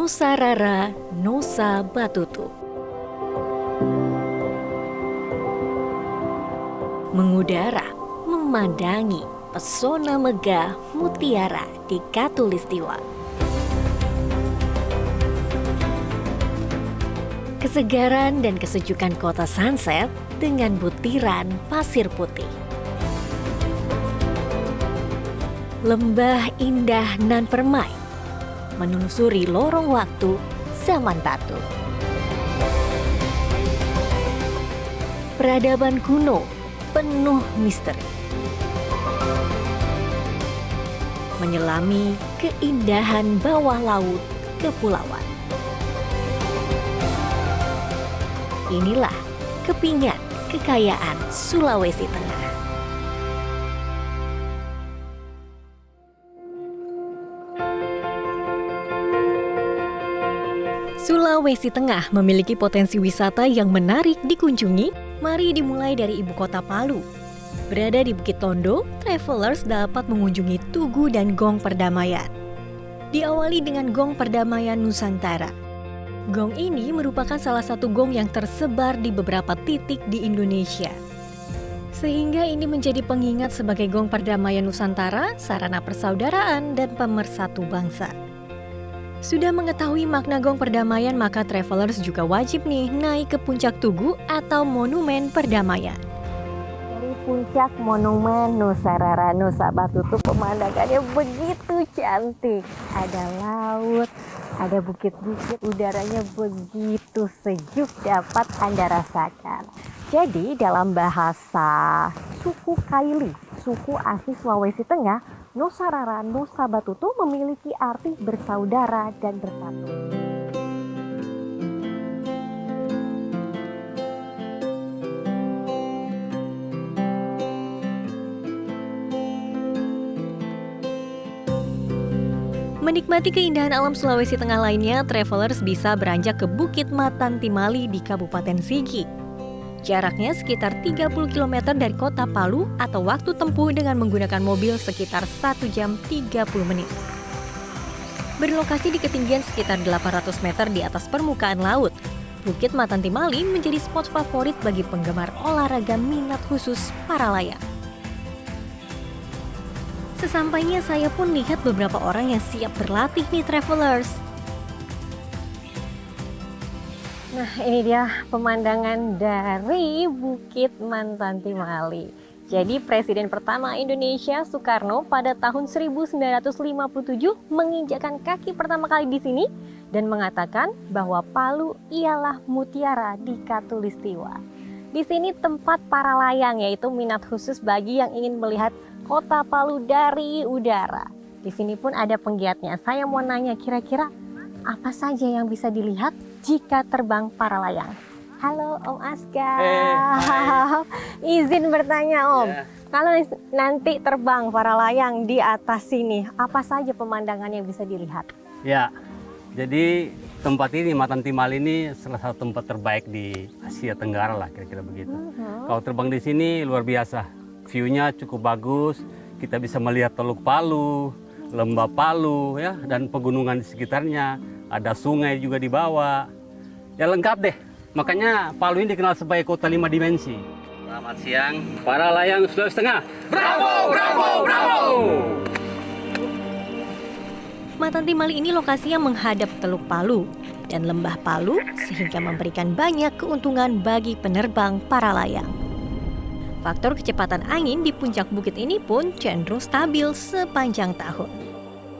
Nusa Rara, Nusa Batutu. Mengudara, memandangi pesona megah mutiara di Katulistiwa. Kesegaran dan kesejukan kota Sunset dengan butiran pasir putih. Lembah indah nan permai, menelusuri lorong waktu zaman batu. Peradaban kuno penuh misteri. Menyelami keindahan bawah laut kepulauan. Inilah kepingan kekayaan Sulawesi Tengah. Sulawesi Tengah memiliki potensi wisata yang menarik dikunjungi. Mari dimulai dari ibu kota Palu. Berada di Bukit Tondo, travelers dapat mengunjungi Tugu dan Gong Perdamaian. Diawali dengan Gong Perdamaian Nusantara. Gong ini merupakan salah satu gong yang tersebar di beberapa titik di Indonesia. Sehingga ini menjadi pengingat sebagai Gong Perdamaian Nusantara, sarana persaudaraan dan pemersatu bangsa. Sudah mengetahui makna Gong Perdamaian, maka travelers juga wajib nih naik ke puncak Tugu atau Monumen Perdamaian. Dari puncak Monumen Nusa Rara, Nusa Batutu, pemandangannya begitu cantik. Ada laut, ada bukit-bukit, udaranya begitu sejuk dapat Anda rasakan. Jadi dalam bahasa suku Kaili, suku asli Sulawesi Tengah, Nusa Rara, Nusa Batutu memiliki arti bersaudara dan bersatu. Menikmati keindahan alam Sulawesi Tengah lainnya, travelers bisa beranjak ke Bukit Matan Timali di Kabupaten Sigi. Jaraknya sekitar 30 km dari kota Palu atau waktu tempuh dengan menggunakan mobil sekitar 1 jam 30 menit. Berlokasi di ketinggian sekitar 800 meter di atas permukaan laut, Bukit Matan Timali menjadi spot favorit bagi penggemar olahraga minat khusus para layang. Sesampainya saya pun lihat beberapa orang yang siap berlatih nih travelers. Nah, ini dia pemandangan dari Bukit Matan Timali. Jadi Presiden pertama Indonesia Soekarno pada tahun 1957 menginjakkan kaki pertama kali di sini dan mengatakan bahwa Palu ialah mutiara di Katulistiwa. Di sini tempat para layang, yaitu minat khusus bagi yang ingin melihat kota Palu dari udara. Di sini pun ada penggiatnya. Saya mau nanya, kira-kira apa saja yang bisa dilihat jika terbang para layang? Halo Om Aska. Izin bertanya Om. Kalau nanti terbang para layang di atas sini, apa saja pemandangan yang bisa dilihat? Ya, jadi tempat ini, Matan Timali ini salah satu tempat terbaik di Asia Tenggara lah, kira-kira begitu. Kalau terbang di sini luar biasa, view-nya cukup bagus. Kita bisa melihat Teluk Palu, Lembah Palu, ya, dan pegunungan di sekitarnya. Ada sungai juga di bawah. Ya lengkap deh. Makanya Palu ini dikenal sebagai kota 5 dimensi. Selamat siang, para layang Sulawesi Tengah. Bravo, bravo, bravo! Matan Timali ini lokasinya menghadap Teluk Palu dan Lembah Palu sehingga memberikan banyak keuntungan bagi penerbang para layang. Faktor kecepatan angin di puncak bukit ini pun cenderung stabil sepanjang tahun.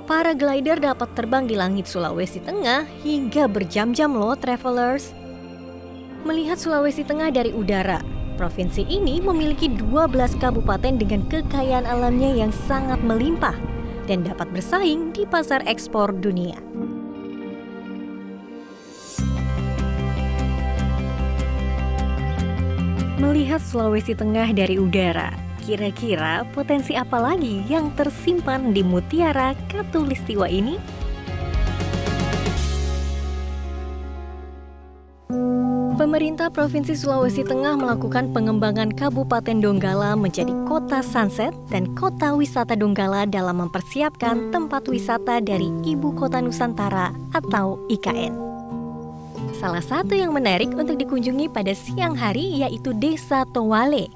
Para glider dapat terbang di langit Sulawesi Tengah hingga berjam-jam loh travelers. Melihat Sulawesi Tengah dari udara, provinsi ini memiliki 12 kabupaten dengan kekayaan alamnya yang sangat melimpah dan dapat bersaing di pasar ekspor dunia. Melihat Sulawesi Tengah dari udara, kira-kira potensi apa lagi yang tersimpan di mutiara Katulistiwa ini? Pemerintah Provinsi Sulawesi Tengah melakukan pengembangan Kabupaten Donggala menjadi kota sunset dan kota wisata Donggala dalam mempersiapkan tempat wisata dari Ibu Kota Nusantara atau IKN. Salah satu yang menarik untuk dikunjungi pada siang hari yaitu Desa Towale.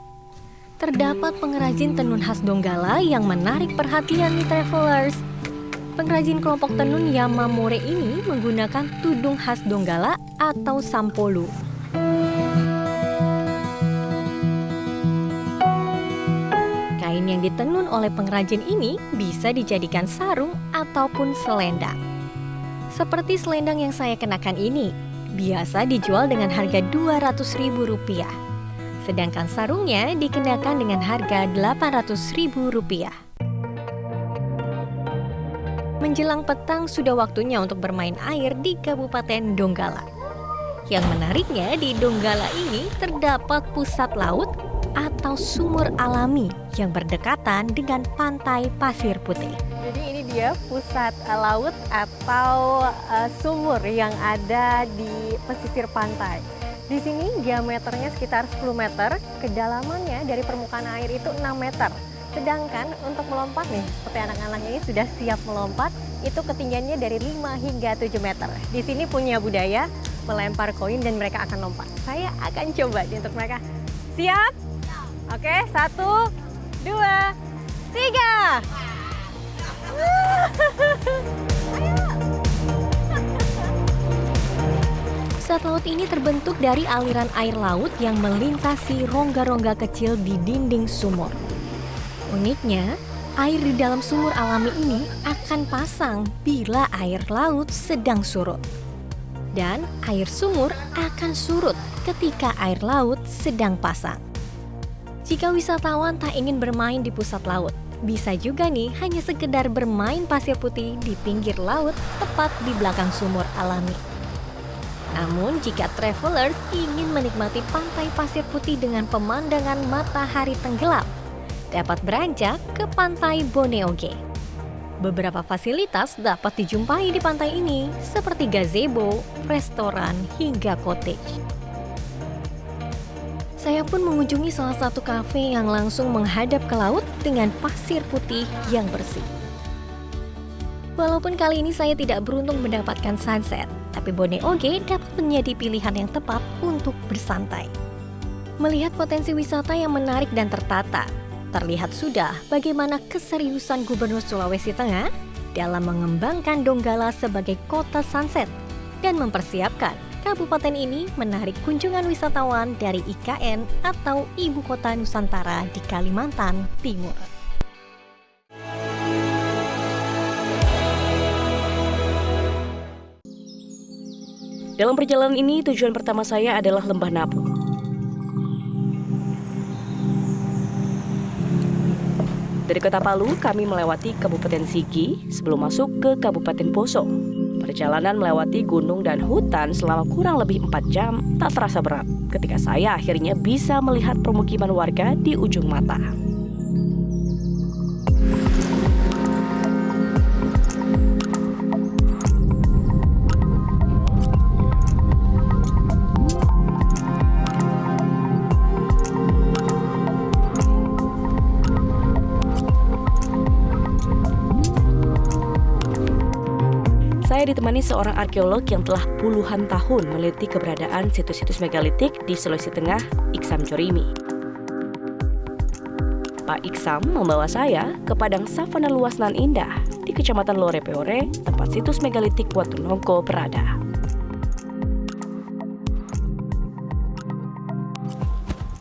Terdapat pengrajin tenun khas Donggala yang menarik perhatian nih travelers. Pengrajin kelompok tenun Yamamore ini menggunakan tudung khas Donggala atau sampolu. Kain yang ditenun oleh pengrajin ini bisa dijadikan sarung ataupun selendang. Seperti selendang yang saya kenakan ini, biasa dijual dengan harga Rp200.000. Sedangkan sarungnya dikenakan dengan harga Rp800.000. Menjelang petang sudah waktunya untuk bermain air di Kabupaten Donggala. Yang menariknya di Donggala ini terdapat pusat laut atau sumur alami yang berdekatan dengan pantai pasir putih. Jadi ini dia pusat laut atau sumur yang ada di pesisir pantai. Di sini diameternya sekitar 10 meter, kedalamannya dari permukaan air itu 6 meter. Sedangkan untuk melompat nih, seperti anak-anak ini sudah siap melompat, itu ketinggiannya dari 5 hingga 7 meter. Di sini punya budaya melempar koin dan mereka akan lompat. Saya akan coba nih untuk mereka. Siap? Oke, 1, 2, 3. Pusat laut ini terbentuk dari aliran air laut yang melintasi rongga-rongga kecil di dinding sumur. Uniknya, air di dalam sumur alami ini akan pasang bila air laut sedang surut. Dan air sumur akan surut ketika air laut sedang pasang. Jika wisatawan tak ingin bermain di pusat laut, bisa juga nih hanya sekedar bermain pasir putih di pinggir laut tepat di belakang sumur alami. Namun jika travelers ingin menikmati pantai pasir putih dengan pemandangan matahari tenggelam, dapat beranjak ke pantai Boneoge. Beberapa fasilitas dapat dijumpai di pantai ini, seperti gazebo, restoran, hingga cottage. Saya pun mengunjungi salah satu kafe yang langsung menghadap ke laut dengan pasir putih yang bersih. Walaupun kali ini saya tidak beruntung mendapatkan sunset, tapi Boneoge dapat menjadi pilihan yang tepat untuk bersantai. Melihat potensi wisata yang menarik dan tertata, terlihat sudah bagaimana keseriusan Gubernur Sulawesi Tengah dalam mengembangkan Donggala sebagai kota sunset dan mempersiapkan kabupaten ini menarik kunjungan wisatawan dari IKN atau Ibu Kota Nusantara di Kalimantan Timur. Dalam perjalanan ini, tujuan pertama saya adalah Lembah Napu. Dari Kota Palu, kami melewati Kabupaten Sigi sebelum masuk ke Kabupaten Poso. Perjalanan melewati gunung dan hutan selama kurang lebih 4 jam tak terasa berat ketika saya akhirnya bisa melihat permukiman warga di ujung mata. Saya ditemani seorang arkeolog yang telah puluhan tahun meneliti keberadaan situs-situs megalitik di Sulawesi Tengah, Iksam Jorimi. Pak Iksam membawa saya ke padang savana luas nan indah di Kecamatan Lorepeore, tempat situs megalitik Watunongko berada.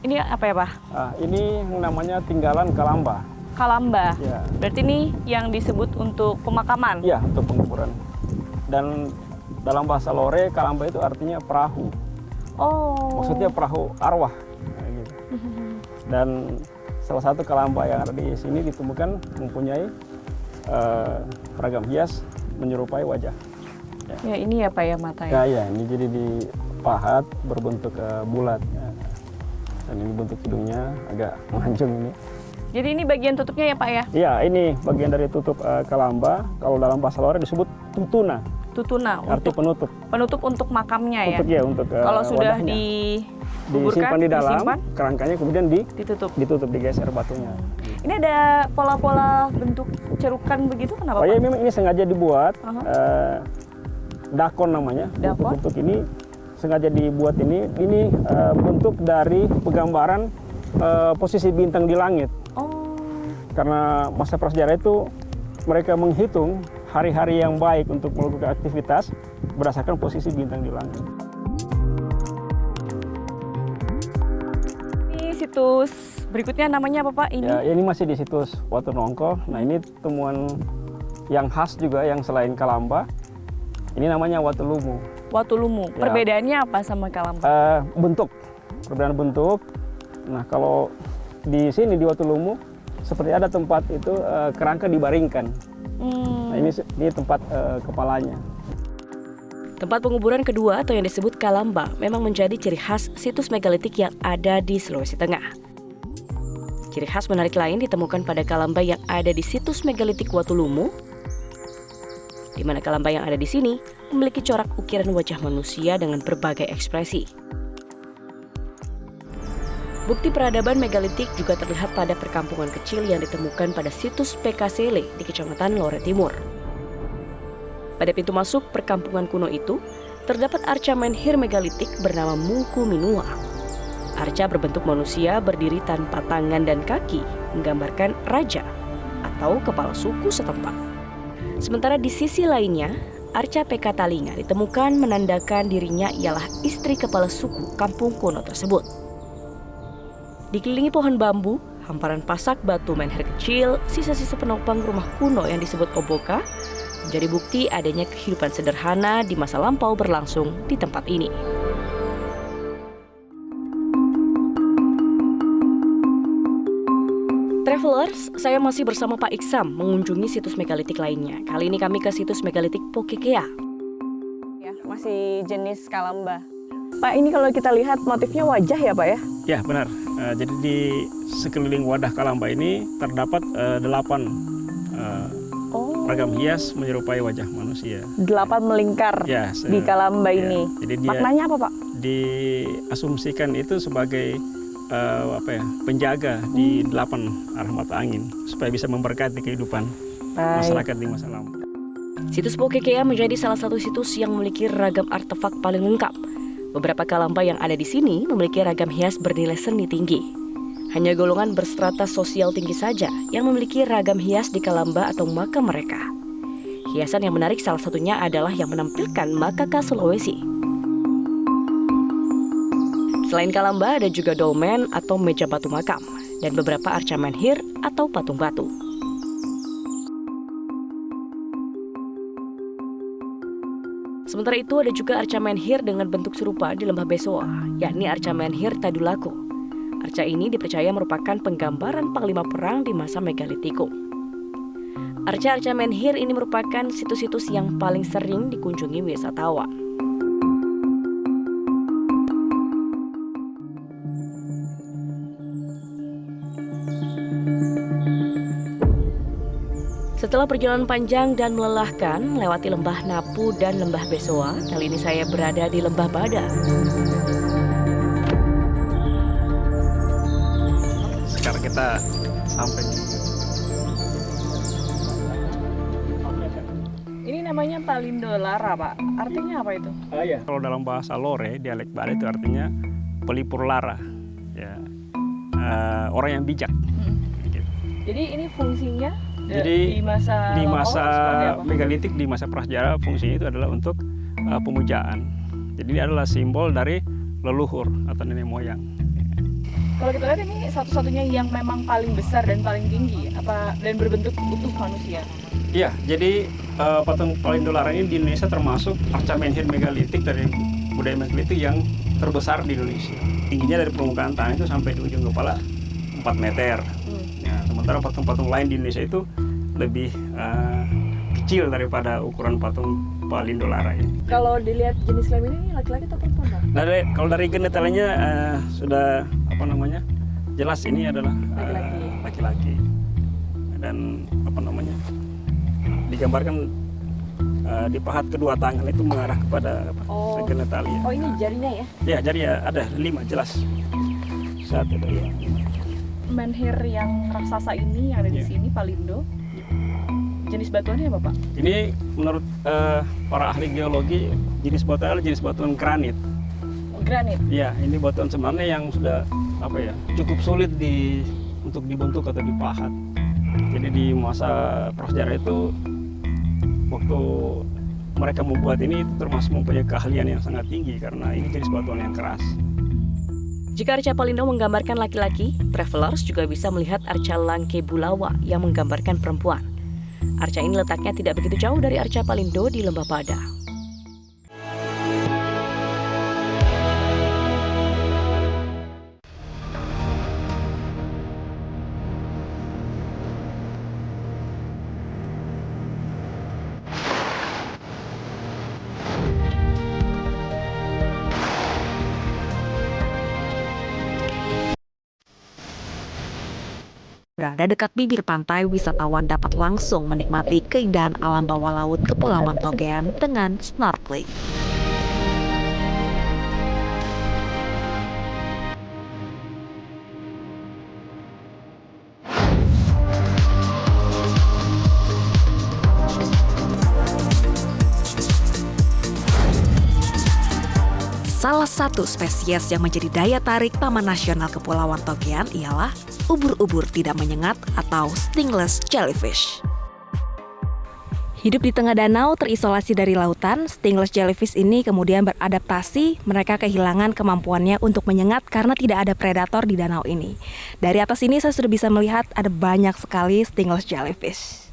Ini apa ya, Pak? Ini namanya tinggalan Kalamba. Kalamba. Ya. Berarti ini yang disebut untuk pemakaman? Iya, untuk penguburan. Dan dalam bahasa Lore, Kalamba itu artinya perahu. Oh. Maksudnya perahu arwah. Nah, gitu. Dan salah satu Kalamba yang ada di sini ditemukan mempunyai ragam hias menyerupai wajah. Ya ini ya Pak ya mata ya? Ya, ini jadi dipahat berbentuk bulat. Ya. Dan ini bentuk hidungnya agak mancung ini. Jadi ini bagian tutupnya ya Pak ya? Iya, ini bagian dari tutup Kalamba. Kalau dalam bahasa Lore disebut tutuna. Tutuna arti untuk penutup. penutup untuk makamnya ya. Untuk Kalau sudah wadahnya. dikuburkan, disimpan di dalam, disimpan, kerangkanya kemudian ditutup. digeser batunya. Ini ada pola-pola bentuk cerukan begitu kenapa Oh iya, Pak? memang ini sengaja dibuat, dakon namanya. Dakon? Bentuk ini sengaja dibuat ini bentuk dari penggambaran posisi bintang di langit. Oh, Karena masa prasejarah itu mereka menghitung hari-hari yang baik untuk melakukan aktivitas berdasarkan posisi bintang di langit. ini situs berikutnya namanya apa Pak? Ini Ya, ini masih di situs Watu Nongko. Nah, ini temuan yang khas juga yang selain Kalamba. Ini namanya Watu Lumu. Watulumu. Ya. Perbedaannya apa sama Kalamba? Bentuk, perbedaan bentuk. Nah, kalau di sini di Watu Lumu seperti ada tempat itu kerangka dibaringkan. Nah, ini tempat kepalanya. Tempat penguburan kedua atau yang disebut Kalamba memang menjadi ciri khas situs megalitik yang ada di Sulawesi Tengah. Ciri khas menarik lain ditemukan pada Kalamba yang ada di situs megalitik Watulumu, di mana Kalamba yang ada di sini memiliki corak ukiran wajah manusia dengan berbagai ekspresi. Bukti peradaban megalitik juga terlihat pada perkampungan kecil yang ditemukan pada situs PKSele di Kecamatan Lore Timur. Pada pintu masuk perkampungan kuno itu, terdapat arca menhir megalitik bernama Mungku Minua. Arca berbentuk manusia berdiri tanpa tangan dan kaki, menggambarkan raja atau kepala suku setempat. Sementara di sisi lainnya, arca PK Talinga ditemukan menandakan dirinya ialah istri kepala suku kampung kuno tersebut. Dikelilingi pohon bambu, hamparan pasak batu menhir kecil, sisa-sisa penopang rumah kuno yang disebut oboka, menjadi bukti adanya kehidupan sederhana di masa lampau berlangsung di tempat ini. Travelers, saya masih bersama Pak Iksam mengunjungi situs megalitik lainnya. Kali ini kami ke situs megalitik Pokekea. Ya, masih jenis Kalamba. Pak, ini kalau kita lihat motifnya wajah ya Pak ya? Ya, benar. Jadi di sekeliling wadah Kalamba ini terdapat 8 ragam hias menyerupai wajah manusia. 8 melingkar Ya, di Kalamba ya. ini. Jadi dia Maknanya apa Pak? diasumsikan itu sebagai penjaga di 8 arah mata angin supaya bisa memberkati kehidupan masyarakat di masa lampau. Situs Pokekea menjadi salah satu situs yang memiliki ragam artefak paling lengkap. Beberapa Kalamba yang ada di sini memiliki ragam hias bernilai seni tinggi. Hanya golongan berstrata sosial tinggi saja yang memiliki ragam hias di Kalamba atau makam mereka. Hiasan yang menarik salah satunya adalah yang menampilkan makaka Sulawesi. Selain Kalamba ada juga dolmen atau meja batu makam dan beberapa arca menhir atau patung batu. Sementara itu ada juga arca menhir dengan bentuk serupa di Lembah Besoa, yakni arca menhir Tadulako. Arca ini dipercaya merupakan penggambaran panglima perang di masa megalitikum. Arca-arca menhir ini merupakan situs-situs yang paling sering dikunjungi wisatawan. Setelah perjalanan panjang dan melelahkan melewati Lembah Napu dan Lembah Besoa, kali ini saya berada di Lembah Bada. Sekarang kita sampai di Ini namanya Palindo Lara, Pak. Artinya apa itu? ya. Kalau dalam bahasa Lore, dialek Bada itu artinya pelipur lara. Ya. Orang yang bijak. Gitu. Jadi ini fungsinya Jadi di masa seperti apa? megalitik, di masa prasejarah, fungsinya itu adalah untuk pemujaan. Jadi ini adalah simbol dari leluhur atau nenek moyang. Kalau kita lihat ini satu-satunya yang memang paling besar dan paling tinggi, dan berbentuk utuh manusia. Iya, jadi patung Palindo Lara ini di Indonesia termasuk arca menhir megalitik dari budaya megalitik yang terbesar di Indonesia. Tingginya dari permukaan tanah itu sampai di ujung kepala 4 meter. Ya, sementara patung-patung lain di Indonesia itu lebih kecil daripada ukuran patung Palindo Lara ini. Kalau dilihat jenis kelamin ini laki-laki atau perempuan, Pak? Nah, kalau dari genetalannya sudah jelas ini adalah laki-laki. Dan digambarkan Dipahat kedua tangan itu mengarah kepada genitalia. Oh, ini jarinya ya? Ya, jadi ada 5 jelas. Satu, dua. Menhir yang raksasa ini yang ada di sini, Palindo. Jenis batuannya apa, Pak? Ini menurut para ahli geologi, jenis batuan adalah jenis batuan granit. Granit. Ya, ini batuan sebenarnya yang sudah cukup sulit untuk dibentuk atau dipahat. Jadi di masa prasejarah itu, waktu mereka membuat ini termasuk mempunyai keahlian yang sangat tinggi karena ini jenis batuan yang keras. Jika arca Palindo menggambarkan laki-laki, travelers juga bisa melihat arca Langke Bulawa yang menggambarkan perempuan. Arca ini letaknya tidak begitu jauh dari arca Palindo di Lembah Pada. Berada dekat bibir pantai, wisatawan dapat langsung menikmati keindahan alam bawah laut Kepulauan Togean dengan snorkeling. Salah satu spesies yang menjadi daya tarik Taman Nasional Kepulauan Togean ialah ubur-ubur tidak menyengat atau stingless jellyfish. Hidup di tengah danau terisolasi dari lautan, stingless jellyfish ini kemudian beradaptasi, mereka kehilangan kemampuannya untuk menyengat karena tidak ada predator di danau ini. Dari atas ini saya sudah bisa melihat ada banyak sekali stingless jellyfish.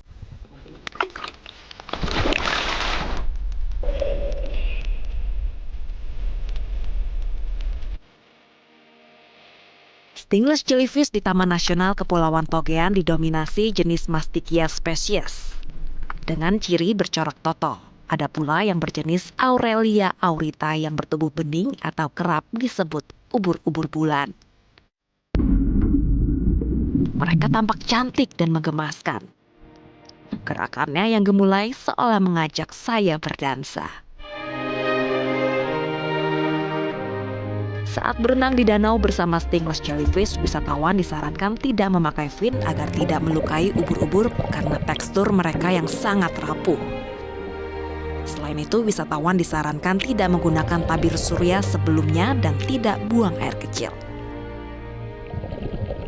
Stingless jellyfish di Taman Nasional Kepulauan Togean didominasi jenis Mastichia spesies dengan ciri bercorak toto. Ada pula yang berjenis Aurelia aurita yang bertubuh bening atau kerap disebut ubur-ubur bulan. Mereka tampak cantik dan menggemaskan. Gerakannya yang gemulai seolah mengajak saya berdansa. Saat berenang di danau bersama stingless jellyfish, wisatawan disarankan tidak memakai fin agar tidak melukai ubur-ubur karena tekstur mereka yang sangat rapuh. Selain itu, wisatawan disarankan tidak menggunakan tabir surya sebelumnya dan tidak buang air kecil.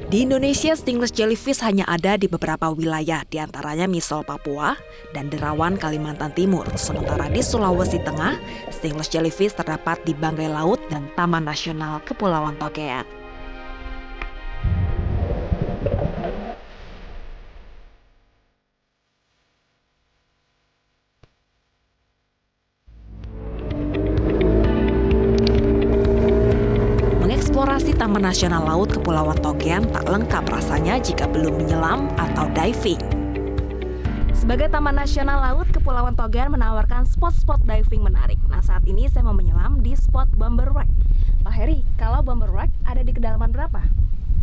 Di Indonesia, stingless jellyfish hanya ada di beberapa wilayah, diantaranya Misol, Papua, dan Derawan, Kalimantan Timur. Sementara di Sulawesi Tengah, stingless jellyfish terdapat di Banggai Laut dan Taman Nasional Kepulauan Togean. Mengeksplorasi Taman Nasional Laut Kepulauan Togean tak lengkap rasanya jika belum menyelam atau diving. Sebagai Taman Nasional Laut, Kepulauan Togean menawarkan spot-spot diving menarik. Nah, saat ini saya mau menyelam di spot Bomber Wreck. Pak Heri, kalau Bomber Wreck ada di kedalaman berapa?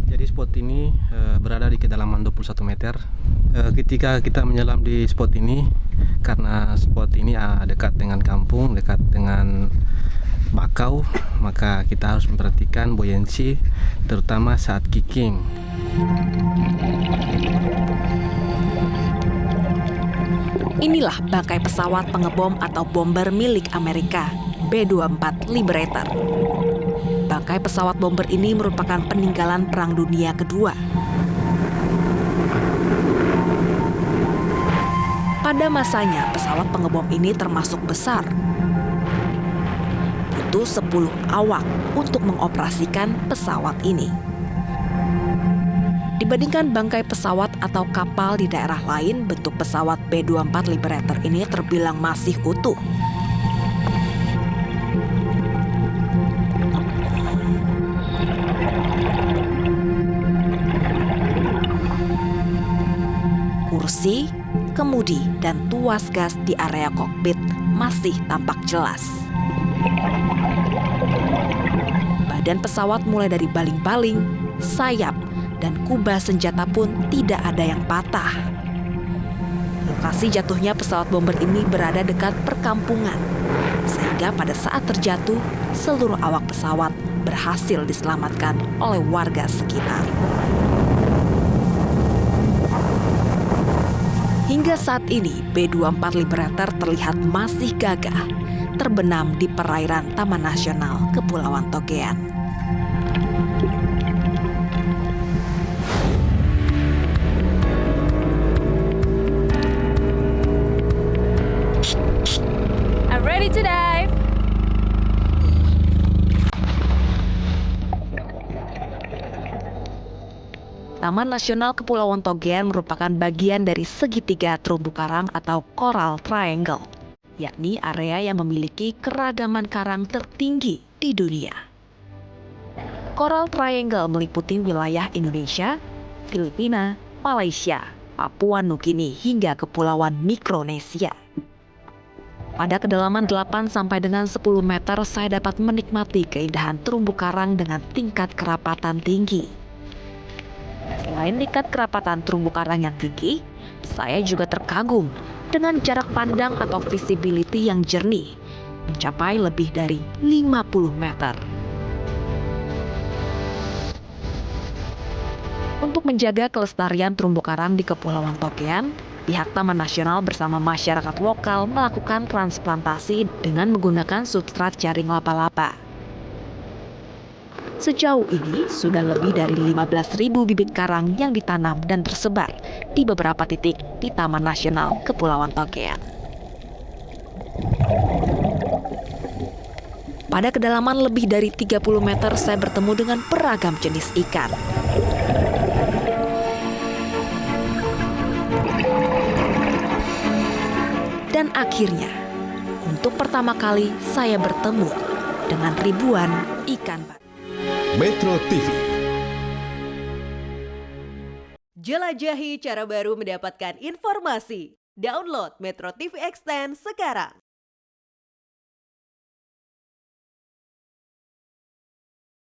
Jadi spot ini berada di kedalaman 21 meter. Ketika kita menyelam di spot ini, karena spot ini dekat dengan kampung, dekat dengan bakau, maka kita harus memperhatikan buoyancy, terutama saat kicking. Inilah bangkai pesawat pengebom atau bomber milik Amerika, B-24 Liberator. Bangkai pesawat bomber ini merupakan peninggalan Perang Dunia Kedua. Pada masanya, pesawat pengebom ini termasuk besar. Butuh 10 awak untuk mengoperasikan pesawat ini. Dibandingkan bangkai pesawat atau kapal di daerah lain, bentuk pesawat B-24 Liberator ini terbilang masih utuh. Kursi, kemudi, dan tuas gas di area kokpit masih tampak jelas. Badan pesawat mulai dari baling-baling, sayap, dan kubah senjata pun tidak ada yang patah. Lokasi jatuhnya pesawat bomber ini berada dekat perkampungan, sehingga pada saat terjatuh, seluruh awak pesawat berhasil diselamatkan oleh warga sekitar. Hingga saat ini, B-24 Liberator terlihat masih gagah, terbenam di perairan Taman Nasional Kepulauan Togean. I'm ready to dive. Taman Nasional Kepulauan Togean merupakan bagian dari segitiga terumbu karang atau Coral Triangle, yakni area yang memiliki keragaman karang tertinggi di dunia. Coral Triangle meliputi wilayah Indonesia, Filipina, Malaysia, Papua Nugini hingga Kepulauan Mikronesia. Pada kedalaman 8 sampai dengan 10 meter saya dapat menikmati keindahan terumbu karang dengan tingkat kerapatan tinggi. Selain tingkat kerapatan terumbu karang yang tinggi, saya juga terkagum dengan jarak pandang atau visibility yang jernih, mencapai lebih dari 50 meter. Untuk menjaga kelestarian terumbu karang di Kepulauan Togean, pihak Taman Nasional bersama masyarakat lokal melakukan transplantasi dengan menggunakan substrat jaring laba-laba. Sejauh ini, sudah lebih dari 15.000 bibit karang yang ditanam dan tersebar di beberapa titik di Taman Nasional Kepulauan Togean. Pada kedalaman lebih dari 30 meter, saya bertemu dengan beragam jenis ikan. Dan akhirnya, untuk pertama kali saya bertemu dengan ribuan ikan batu. Metro TV. Jelajahi cara baru mendapatkan informasi. Download Metro TV Extend sekarang.